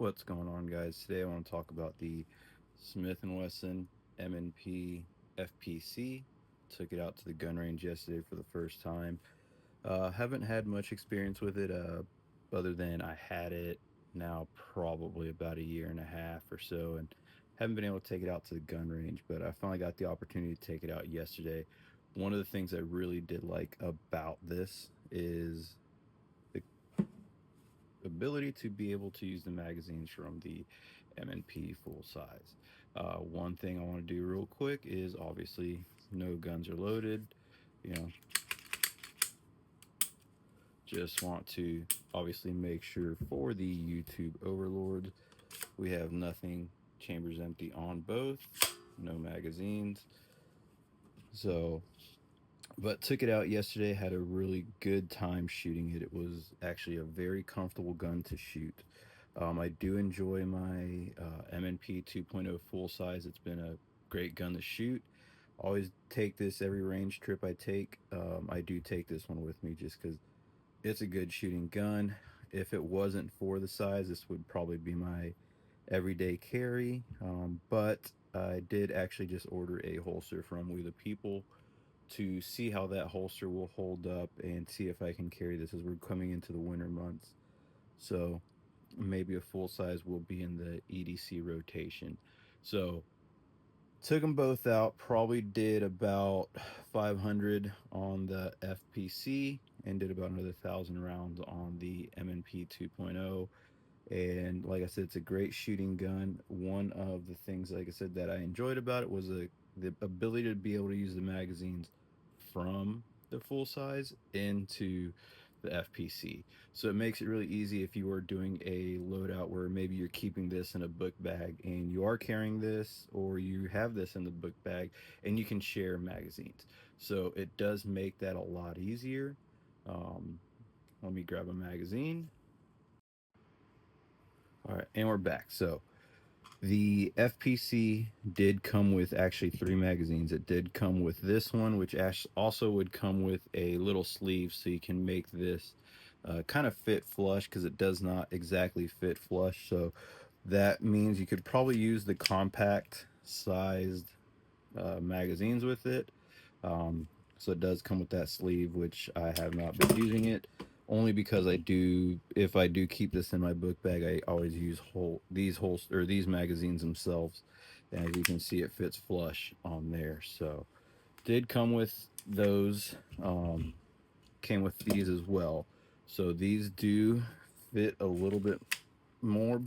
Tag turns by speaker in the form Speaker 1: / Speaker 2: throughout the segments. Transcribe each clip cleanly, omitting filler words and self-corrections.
Speaker 1: What's going on, guys? Today I want to talk about the Smith & Wesson M&P FPC. Took it out to the gun range yesterday for the first time. Haven't had much experience with it, other than I had it now probably about a year and a half or so, and haven't been able to take it out to the gun range. But I finally got the opportunity to take it out yesterday. One of the things I really did like about this is the ability to be able to use the magazines from the M&P full size. One thing I want to do real quick is obviously no guns are loaded. You know, just want to obviously make sure for the YouTube overlords we have nothing, chambers empty on both, no magazines. So, but took it out yesterday, had a really good time shooting it. It was actually a very comfortable gun to shoot. I do enjoy my M&P 2.0 full size. It's been a great gun to shoot. Always take this every range trip I take. I do take this one with me just because it's a good shooting gun. If it wasn't for the size, this would probably be my everyday carry. But I did actually just order a holster from We the People to see how that holster will hold up and see if I can carry this as we're coming into the winter months. So maybe a full size will be in the EDC rotation. So took them both out, probably did about 500 on the FPC and did about another 1,000 rounds on the M&P 2.0. And like I said, it's a great shooting gun. One of the things, like I said, that I enjoyed about it was the ability to be able to use the magazines from the full size into the FPC. So it makes it really easy if you are doing a loadout where maybe you're keeping this in a book bag and you are carrying this, or you have this in the book bag and you can share magazines. So it does make that a lot easier. Um, Let me grab a magazine. All right, and we're back. So the FPC did come with actually three magazines. It did come with this one, which also would come with a little sleeve so you can make this kind of fit flush, because it does not exactly fit flush. So that means you could probably use the compact sized magazines with it. So it does come with that sleeve, which I have not been using it only because if I do keep this in my book bag, I always use these magazines themselves. And as you can see, it fits flush on there. So did come with those, came with these as well. So these do fit a little bit more,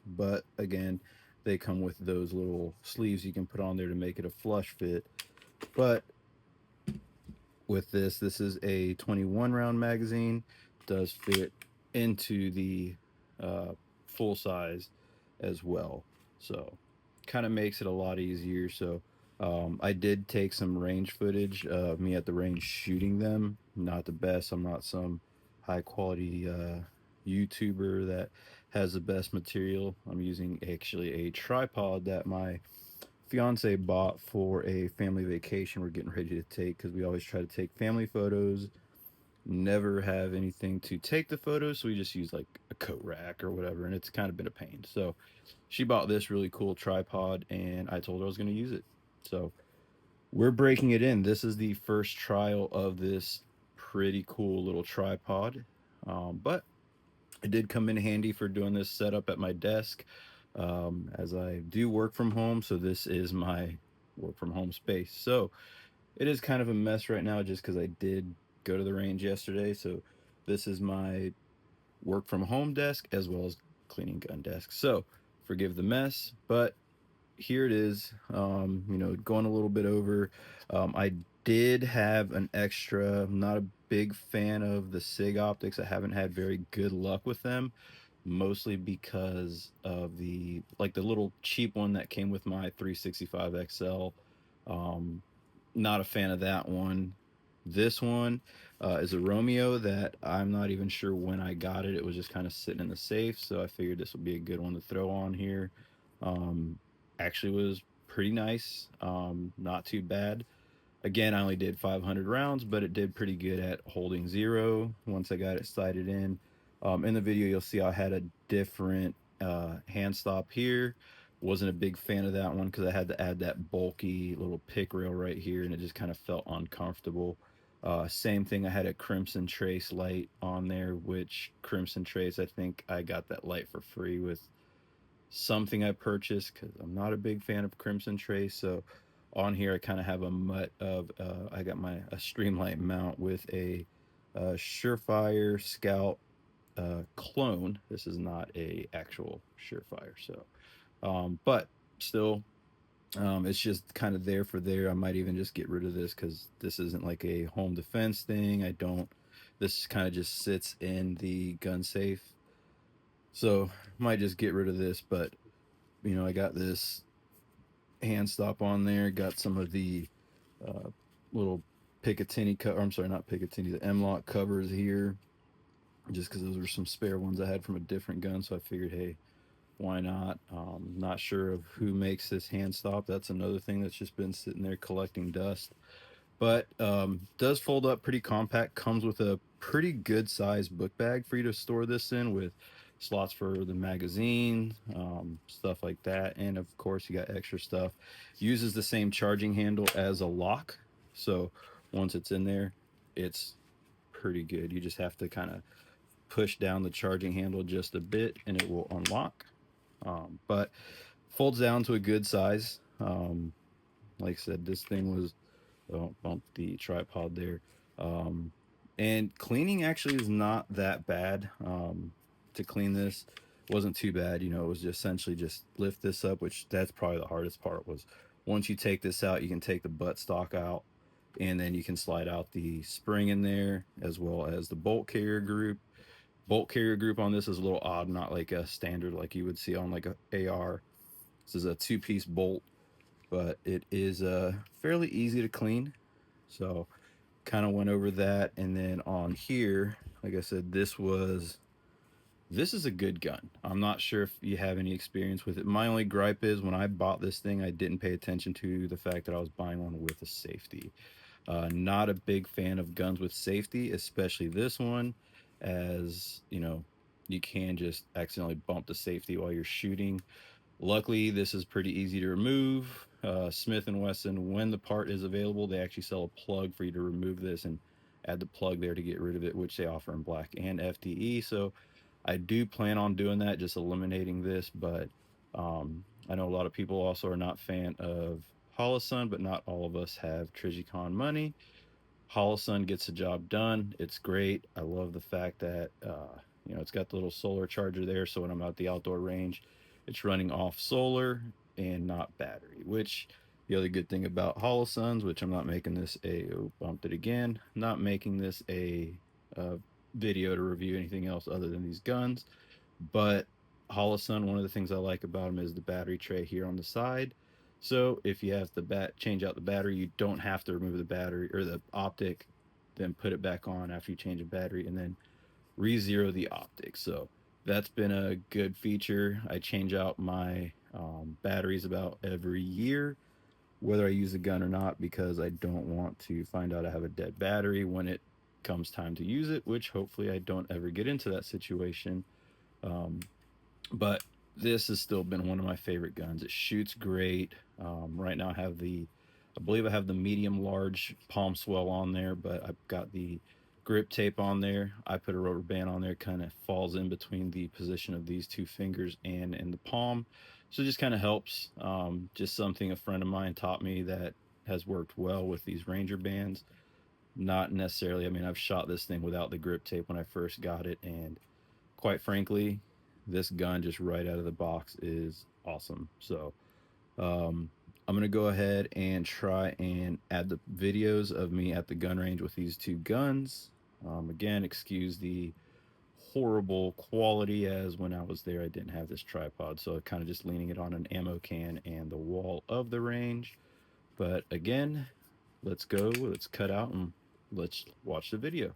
Speaker 1: but again, they come with those little sleeves you can put on there to make it a flush fit. But with this is a 21 round magazine, does fit into the full size as well. So kind of makes it a lot easier. So I did take some range footage of me at the range shooting them. Not the best. I'm not some high quality YouTuber that has the best material. I'm using actually a tripod that my fiance bought for a family vacation we're getting ready to take, because we always try to take family photos, never have anything to take the photos, so we just use like a coat rack or whatever, and it's kind of been a pain. So she bought this really cool tripod and I told her I was going to use it. So we're breaking it in. This is the first trial of this pretty cool little tripod, but it did come in handy for doing this setup at my desk, as I do work from home. So this is my work from home space. So it is kind of a mess right now just because I did go to the range yesterday. So this is my work from home desk as well as cleaning gun desk. So forgive the mess, but here it is. Going a little bit over. I did have an extra. I'm not a big fan of the SIG optics. I haven't had very good luck with them, mostly because of the little cheap one that came with my 365 XL. Um, Not a fan of that one. This one is a Romeo that I'm not even sure when I got it. It was just kind of sitting in the safe, so I figured this would be a good one to throw on here. Um, Actually was pretty nice. Not too bad. Again, I only did 500 rounds, but it did pretty good at holding zero once I got it sighted in. In the video, you'll see I had a different hand stop here. Wasn't a big fan of that one because I had to add that bulky little pick rail right here, and it just kind of felt uncomfortable. Same thing, I had a Crimson Trace light on there, which Crimson Trace, I think I got that light for free with something I purchased because I'm not a big fan of Crimson Trace. So on here, I kind of have a mutt of, I got a Streamlight mount with a Surefire Scout clone. This is not a actual Surefire. So, but still, it's just kind of there for there. I might even just get rid of this because this isn't like a home defense thing. I don't. This kind of just sits in the gun safe. So might just get rid of this. But I got this hand stop on there. Got some of the uh, little Picatinny cover. I'm sorry, not Picatinny. The M-Lock covers here, just because those were some spare ones I had from a different gun. So I figured, hey, why not? Not sure of who makes this hand stop. That's another thing that's just been sitting there collecting dust. But does fold up pretty compact. Comes with a pretty good sized book bag for you to store this in, with slots for the magazine, stuff like that. And of course, you got extra stuff. Uses the same charging handle as a lock. So once it's in there, it's pretty good. You just have to kind of push down the charging handle just a bit and it will unlock. But folds down to a good size. Like I said, this thing was, oh, bump the tripod there. Um, and cleaning actually is not that bad. To clean this wasn't too bad. It was just essentially just lift this up, which that's probably the hardest part. Was once you take this out, you can take the butt stock out, and then you can slide out the spring in there as well as the bolt carrier group. Bolt carrier group on this is a little odd, not like a standard like you would see on like a AR. This is a two-piece bolt, but it is fairly easy to clean. So kind of went over that. And then on here, like I said, this is a good gun. I'm not sure if you have any experience with it. My only gripe is when I bought this thing, I didn't pay attention to the fact that I was buying one with a safety. Not a big fan of guns with safety, especially this one, as you can just accidentally bump the safety while you're shooting. Luckily, this is pretty easy to remove. Smith and Wesson, when the part is available, they actually sell a plug for you to remove this and add the plug there to get rid of it, which they offer in black and FDE. So I do plan on doing that, just eliminating this. But I know a lot of people also are not fan of Holosun, but not all of us have Trigicon money. Holosun gets the job done. It's great. I love the fact that it's got the little solar charger there, so when I'm out the outdoor range, it's running off solar and not battery. Which the other good thing about Holosuns, which I'm not making this bumped it again, not making this a video to review anything else other than these guns, but Holosun, one of the things I like about them is the battery tray here on the side. So if you have to change out the battery, you don't have to remove the battery or the optic, then put it back on after you change the battery, and then re-zero the optic. So that's been a good feature. I change out my batteries about every year, whether I use a gun or not, because I don't want to find out I have a dead battery when it comes time to use it, which hopefully I don't ever get into that situation. Um, but this has still been one of my favorite guns. It shoots great. Right now I believe I have the medium large palm swell on there, but I've got the grip tape on there. I put a rubber band on there, kind of falls in between the position of these two fingers and in the palm. So it just kind of helps. Just something a friend of mine taught me that has worked well with these Ranger bands. Not necessarily, I mean, I've shot this thing without the grip tape when I first got it, and quite frankly, this gun just right out of the box is awesome. So I'm gonna go ahead and try and add the videos of me at the gun range with these two guns. Again, excuse the horrible quality, as when I was there I didn't have this tripod, so kind of just leaning it on an ammo can and the wall of the range. But again, let's cut out and let's watch the video.